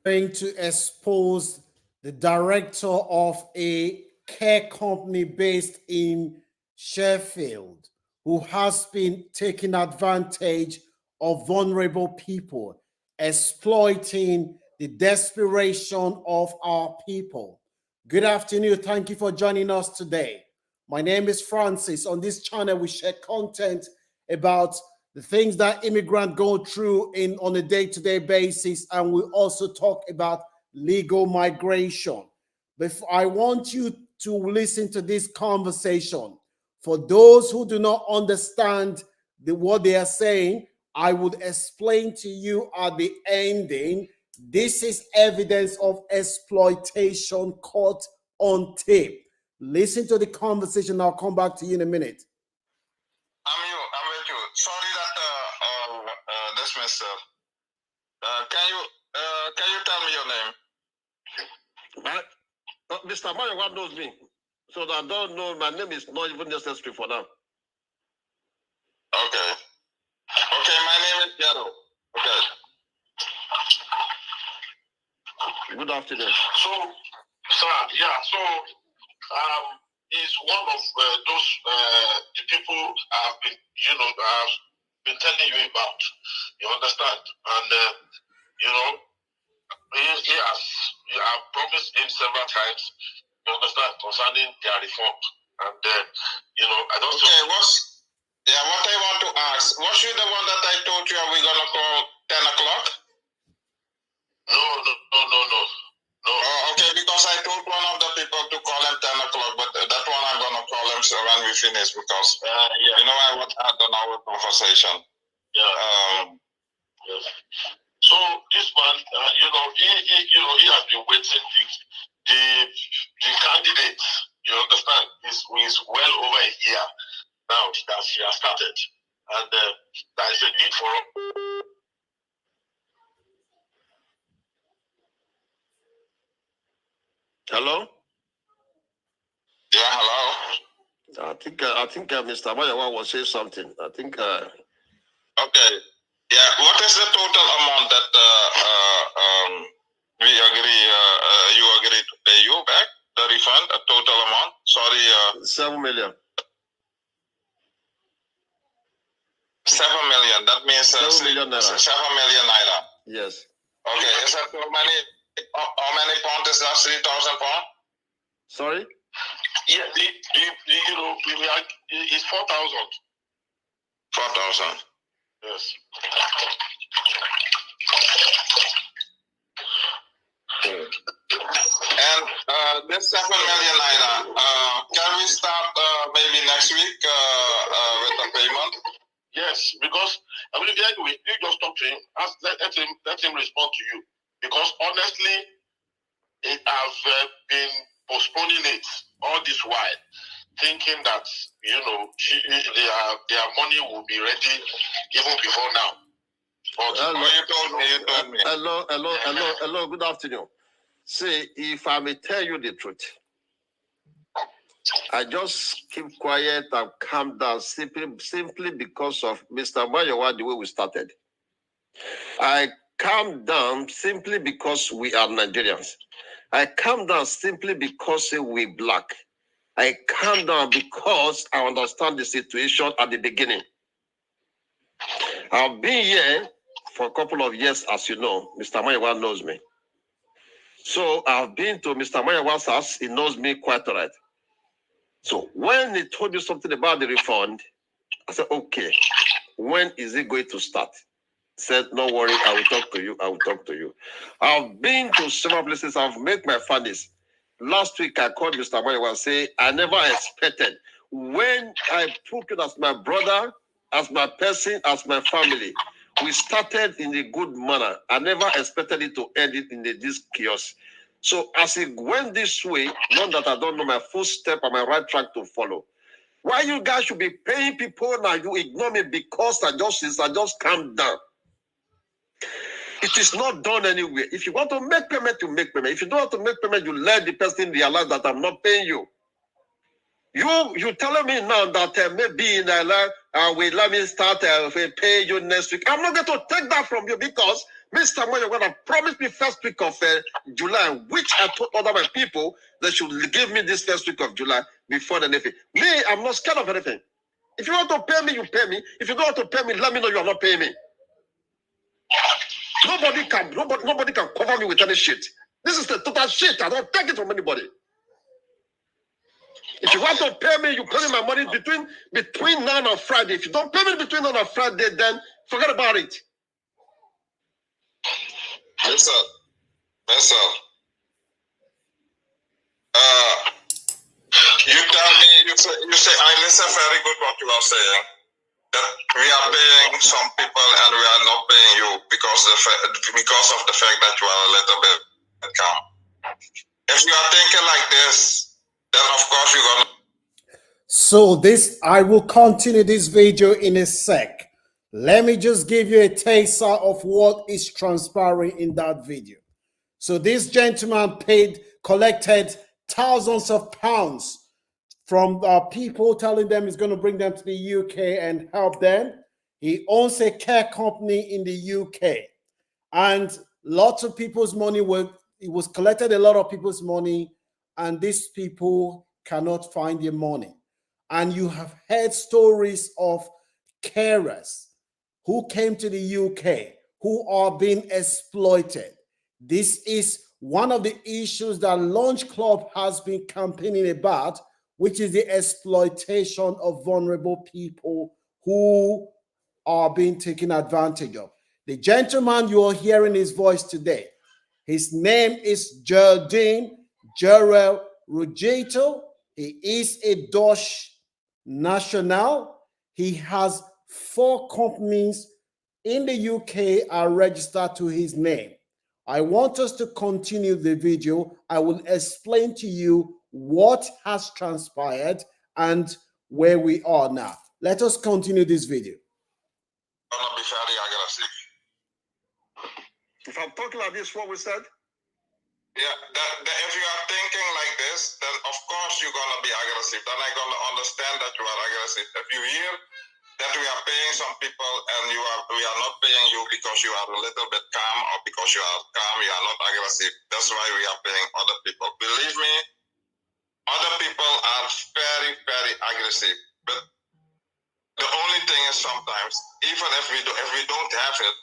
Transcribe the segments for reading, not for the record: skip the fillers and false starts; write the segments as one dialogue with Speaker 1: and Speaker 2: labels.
Speaker 1: going to expose the director of a care company based in Sheffield who has been taking advantage of vulnerable people, exploiting the desperation of our people. Good afternoon. Thank you for joining us today. My name is Francis. On this channel, we share content about the things that immigrants go through on a day-to-day basis, and we also talk about legal migration. But I want you to listen to this conversation. For those who do not understand what they are saying, I would explain to you at the ending. This is evidence of exploitation caught on tape. Listen to the conversation. I'll come back to you in a minute.
Speaker 2: I'm with you. Sorry that that's myself. Can you tell me your name?
Speaker 3: Mr. Mayowa knows me, so I don't know. My name is not even necessary for now.
Speaker 2: Okay. Okay, my name is Yaro. Okay.
Speaker 3: Good afternoon.
Speaker 4: So, sir, yeah. So, he's one of those the people I've been, I've been telling you about. You understand? And I promised him several times. You understand, concerning their reform. And I don't.
Speaker 2: Okay, what I want to ask, was you the one that I told you are we gonna call 10 o'clock?
Speaker 4: No.
Speaker 2: Oh, okay, because I told one of the people to call him 10 o'clock, but that one I'm gonna call him so when we finish because I want to add on our conversation.
Speaker 4: Yeah. Yes. So this man, he has been waiting. The candidate, you understand, is well over a year now that she has started, and there is a need for.
Speaker 3: Hello.
Speaker 2: Yeah, hello.
Speaker 3: I think Mr. Mayowa was saying something. I think.
Speaker 2: Okay. Yeah. What is the total amount that we agree? You agree to pay you back the refund? A total amount? Sorry.
Speaker 3: 7 million.
Speaker 2: 7 million. That means
Speaker 3: 7 million naira.
Speaker 2: 7 million naira.
Speaker 3: Yes.
Speaker 2: Okay. Is that how many? How many pounds is that? 3,000 pounds.
Speaker 3: Sorry.
Speaker 4: Yeah. It's 4,000.
Speaker 2: 4,000.
Speaker 4: Yes.
Speaker 2: And this 7 million naira, can we start maybe next week with the payment?
Speaker 4: Yes, because anyway, you just talk to him, let him respond to you. Because honestly, it have been postponing it all this while, thinking that their money will be ready even before now. But
Speaker 2: you told me.
Speaker 3: Hello. Good afternoon. See, if I may tell you the truth, I just keep quiet and calm down simply because of Mr. Mayowa, the way we started. I calm down simply because we are Nigerians. I calm down simply because we black. I calm down because I understand the situation at the beginning. I've been here for a couple of years, as you know. Mr. Mayowa knows me. So I've been to Mr. Mayowa's house. He knows me quite all right. So when he told me something about the refund, I said, okay, when is it going to start? He said, no worry, I will talk to you. I've been to several places. I've made my findings. Last week, I called Mr. Mayowa and said, I never expected. When I took it as my brother, as my person, as my family, we started in a good manner. I never expected it to end it in this chaos. So as it went this way, not that I don't know my full step and my right track to follow. Why you guys should be paying people now? You ignore me because I just calm down. It is not done anywhere. If you want to make payment, you make payment. If you don't want to make payment, you let the person realize that I'm not paying you. You telling me now that maybe in let me start pay you next week. I'm not going to take that from you because Mr. Mayawa promised me first week of July, which I told other my people they should give me this first week of July before the anything. Me, I'm not scared of anything. If you want to pay me, you pay me. If you don't want to pay me, let me know you are not paying me. Nobody can cover me with any shit. This is the total shit. I don't take it from anybody. If you want to pay me, you pay me my money between now and Friday. If you don't pay me between now and Friday, then forget about it.
Speaker 2: Yes, sir. Yes, sir. You tell me, you say, I listen very good what you are saying. That we are paying some people and we are not paying you because of the fact that you are a little bit calm. If you are thinking like this, then of course you're gonna.
Speaker 1: So I will continue this video in a sec. Let me just give you a taster of what is transpiring in that video. So this gentleman collected thousands of pounds from people telling them he's going to bring them to the UK and help them. He owns a care company in the UK. And lots of people's money was collected, a lot of people's money, and these people cannot find their money. And you have heard stories of carers who came to the UK who are being exploited. This is one of the issues that Launch Club has been campaigning about, which is the exploitation of vulnerable people who are being taken advantage of. The gentleman you are hearing his voice today, his name is Geraldine Gerald Rugeto. He is a Dutch national. He has 4 companies in the UK are registered to his name. I want us to continue the video. I will explain to you what has transpired and where we are now. Let us continue this video.
Speaker 2: Gonna be very aggressive.
Speaker 3: If I'm talking like this, what we said?
Speaker 2: Yeah, if you are thinking like this, then of course you're gonna be aggressive. Then I'm gonna understand that you are aggressive. If you hear that we are paying some people and we are not paying you because you are a little bit calm or because you are calm, you are not aggressive. That's why we are paying other people. Believe me, other people are very, very aggressive. But the only thing is sometimes, even if we don't have it,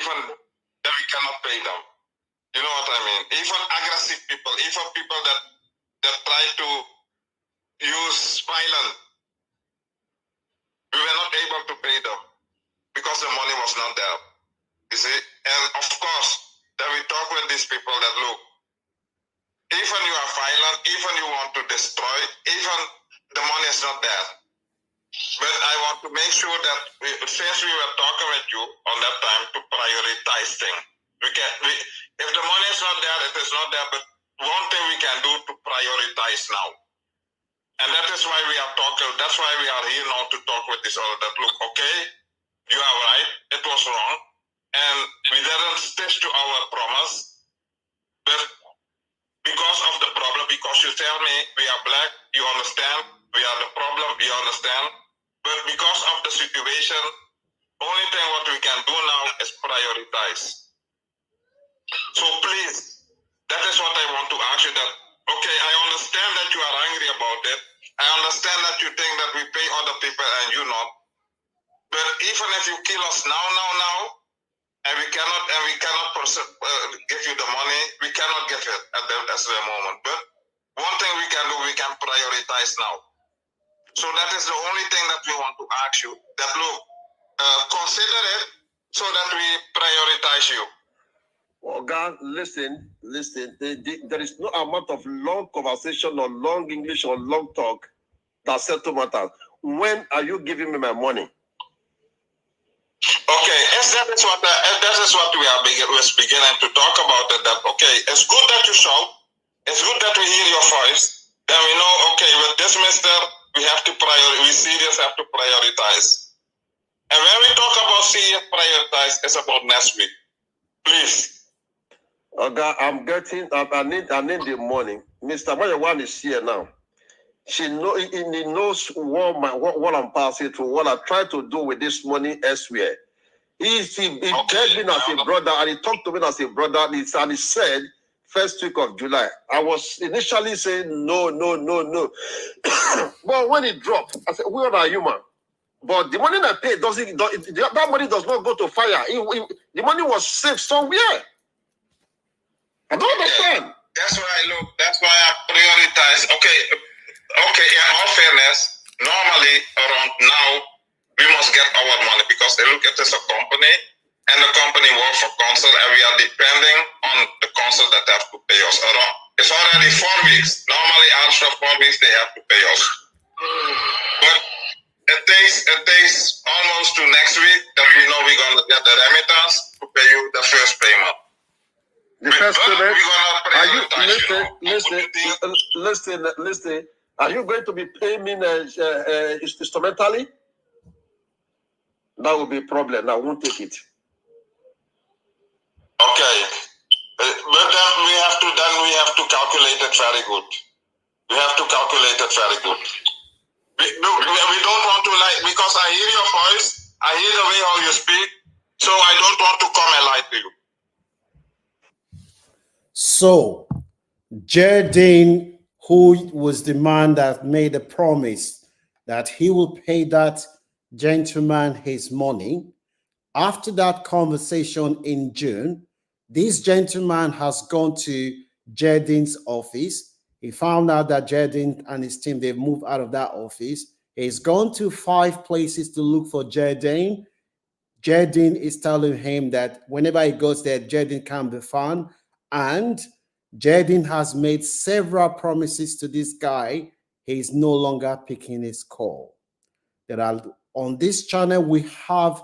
Speaker 2: even then we cannot pay them. You know what I mean? Even aggressive people, even people that try to use violence, we were not able to pay them because the money was not there. You see? And of course, then we talk with these people that look, even you are violent, even you want to destroy, even the money is not there. But I want to make sure that since we were talking with you on that time to prioritize things, if the money is not there, it is not there. But one thing we can do to prioritize now, and that is why we are talking. That's why we are here now to talk with this other. That look, okay, you are right. It was wrong, and we didn't stick to our promise. But because of the problem, because you tell me we are black, you understand. We are the problem, you understand. But because of the situation, only thing what we can do now is prioritize. So please, that is what I want to ask you that, okay, I understand that you are angry about it. I understand that you think that we pay other people and you not. But even if you kill us now, and we cannot give you the money, we cannot give it at the moment. But one thing we can do, we can prioritize now. So that is the only thing that we want to ask you. That look, consider it so that we prioritize you.
Speaker 3: Oh God, listen. There is no amount of long conversation or long English or long talk that settle matters. When are you giving me my money?
Speaker 2: Okay, that is what we are beginning to talk about. That okay, it's good that you shout. It's good that we hear your voice. Then we know, okay, with this mister, we have to have to prioritize. And when we talk about serious prioritize, it's about next week. Please.
Speaker 3: Okay, I need the money. Mr. Mayawan is here now. He knows what I'm passing through, what I try to do with this money elsewhere. He called me as a brother, and he talked to me as a brother, and he said, first week of July. I was initially saying no. But when it dropped, I said, we are human. But the money I paid that money does not go to fire. The money was saved somewhere. I don't understand.
Speaker 2: That's why I prioritize. Okay. In all fairness, normally around now we must get our money because they look at us a company, and the company works for council, and we are depending on the council that have to pay us. It's already 4 weeks. Normally after 4 weeks they have to pay us, but it takes almost to next week that we know we're gonna get the remittance to pay you the first payment.
Speaker 3: The first payment.
Speaker 2: Are you
Speaker 3: listen? Are you going to be paying me instrumentally? That will be a problem. I won't take it.
Speaker 2: Okay, but then we have to calculate it very good. We have to calculate it very good. We don't want to because I hear your voice, I hear the way how you speak, so I don't want to come and lie to you.
Speaker 1: So, Jardine, who was the man that made a promise that he will pay that gentleman his money, after that conversation in June, this gentleman has gone to Jardine's office. He found out that Jardine and his team, they've moved out of that office. He's gone to 5 places to look for Jardine. Jardine is telling him that whenever he goes there, Jardine can't be found. And Jardine has made several promises to this guy. He's no longer picking his call. On this channel, we have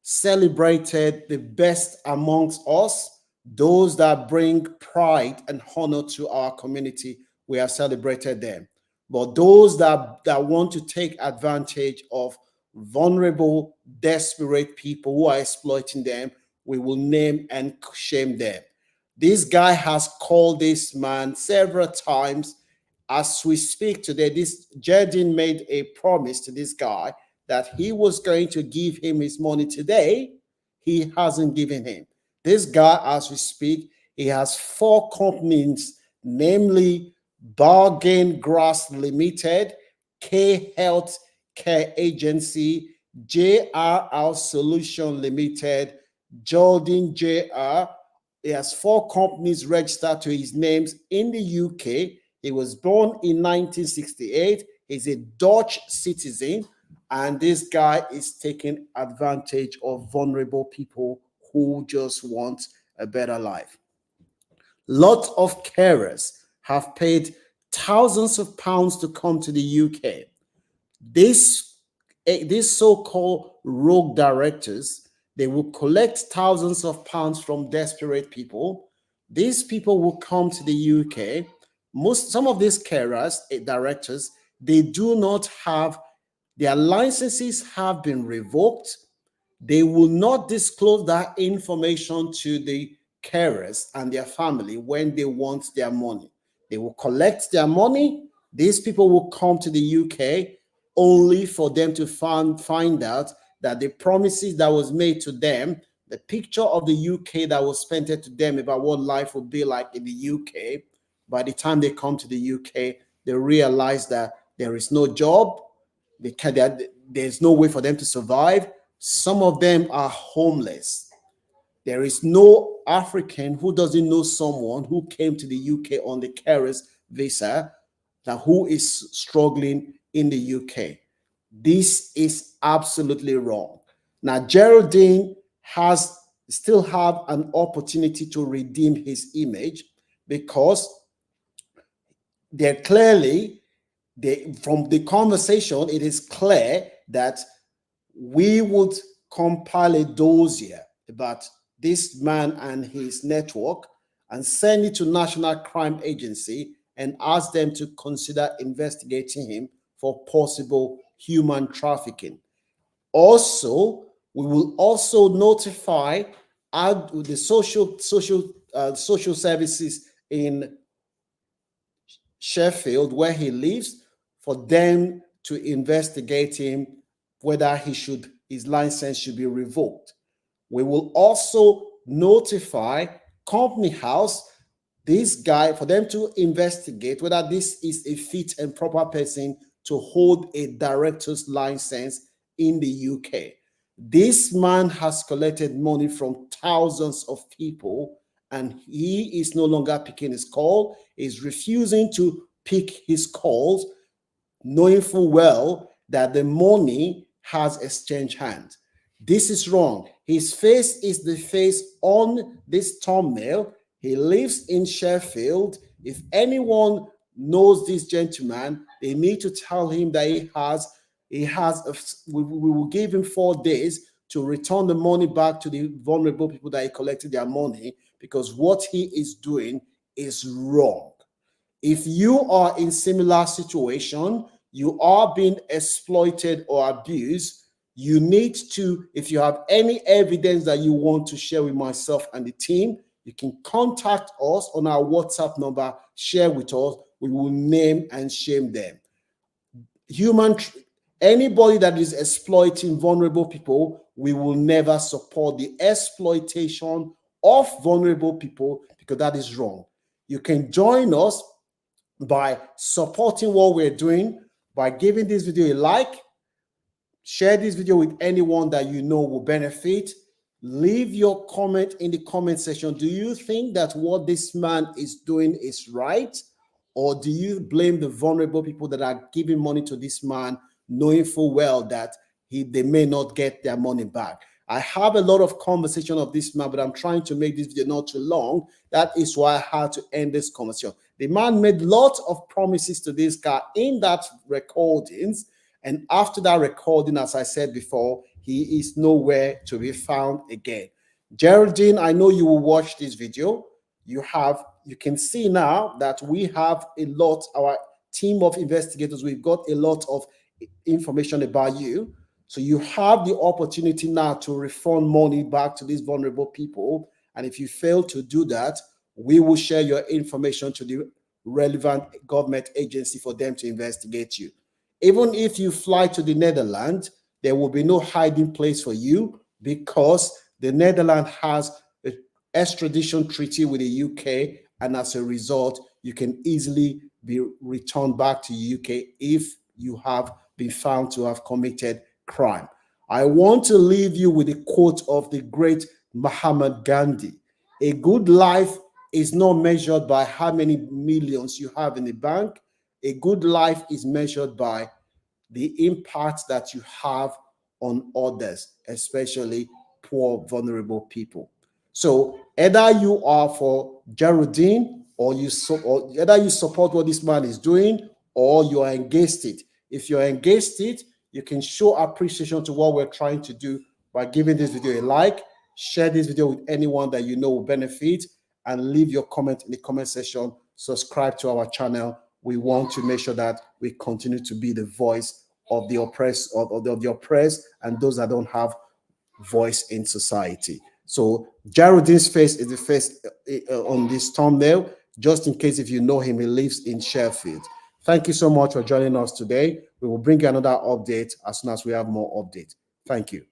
Speaker 1: celebrated the best amongst us, those that bring pride and honor to our community. We have celebrated them. But those that want to take advantage of vulnerable, desperate people who are exploiting them, we will name and shame them. This guy has called this man several times. As we speak today, this Jardine made a promise to this guy that he was going to give him his money today. He hasn't given him. This guy, as we speak, he has 4 companies, namely Bargain Grass Limited, K Health Care Agency, JRR Solution Limited, Jordan JR. He has 4 companies registered to his names in the UK. He was born in 1968. He's a Dutch citizen. And this guy is taking advantage of vulnerable people who just want a better life. Lots of carers have paid thousands of pounds to come to the UK. These so-called rogue directors, they will collect thousands of pounds from desperate people. These people will come to the UK. Some of these carers, directors, they do not have, their licenses have been revoked. They will not disclose that information to the carers and their family when they want their money. They will collect their money. These people will come to the UK only for them to find out that the promises that was made to them, the picture of the UK that was painted to them about what life would be like in the UK, by the time they come to the UK, they realize that there is no job, there's no way for them to survive. Some of them are homeless. There is no African who doesn't know someone who came to the UK on the carers visa who is struggling in the UK. This is absolutely wrong. Now, Geraldine still have an opportunity to redeem his image, because they're clearly, from the conversation, it is clear that we would compile a dossier about this man and his network and send it to National Crime Agency and ask them to consider investigating him for possible human trafficking. Also, we will also notify the social services in Sheffield, where he lives, for them to investigate him, whether his license should be revoked. We will also notify Company House, this guy, for them to investigate whether this is a fit and proper person to hold a director's license in the UK. This man has collected money from thousands of people, and he is no longer picking his call. He's refusing to pick his calls, knowing full well that the money has exchanged hands. This is wrong. His face is the face on this thumbnail. He lives in Sheffield. If anyone knows this gentleman, they need to tell him that we will give him 4 days to return the money back to the vulnerable people that he collected their money, because what he is doing is wrong. If you are in similar situation, you are being exploited or abused, you need to, if you have any evidence that you want to share with myself and the team, you can contact us on our WhatsApp number, share with us. We will name and shame them. Anybody that is exploiting vulnerable people, we will never support the exploitation of vulnerable people, because that is wrong. You can join us by supporting what we're doing, by giving this video a like, share this video with anyone that you know will benefit. Leave your comment in the comment section. Do you think that what this man is doing is right? Or do you blame the vulnerable people that are giving money to this man, knowing full well that they may not get their money back? I have a lot of conversation of this man, but I'm trying to make this video not too long. That is why I had to end this conversation. The man made lots of promises to this guy in that recordings. And after that recording, as I said before, he is nowhere to be found again. Geraldine, I know you will watch this video. You can see now that we have a lot, our team of investigators, we've got a lot of information about you. So you have the opportunity now to refund money back to these vulnerable people. And if you fail to do that, we will share your information to the relevant government agency for them to investigate you. Even if you fly to the Netherlands, there will be no hiding place for you, because the Netherlands has an extradition treaty with the UK, and as a result, you can easily be returned back to the UK if you have been found to have committed crime. I want to leave you with a quote of the great Mahatma Gandhi. A good life is not measured by how many millions you have in the bank. A good life is measured by the impact that you have on others, especially poor, vulnerable people. So either you are for Geraldine, or either you support what this man is doing, or you are against it. If you're against it, you can show appreciation to what we're trying to do by giving this video a like, share this video with anyone that you know will benefit, and leave your comment in the comment section. Subscribe to our channel. We want to make sure that we continue to be the voice of the oppressed, of the oppressed, and those that don't have voice in society. So Geraldine's face is the face on this thumbnail. Just in case if you know him, he lives in Sheffield. Thank you so much for joining us today. We will bring you another update as soon as we have more updates. Thank you.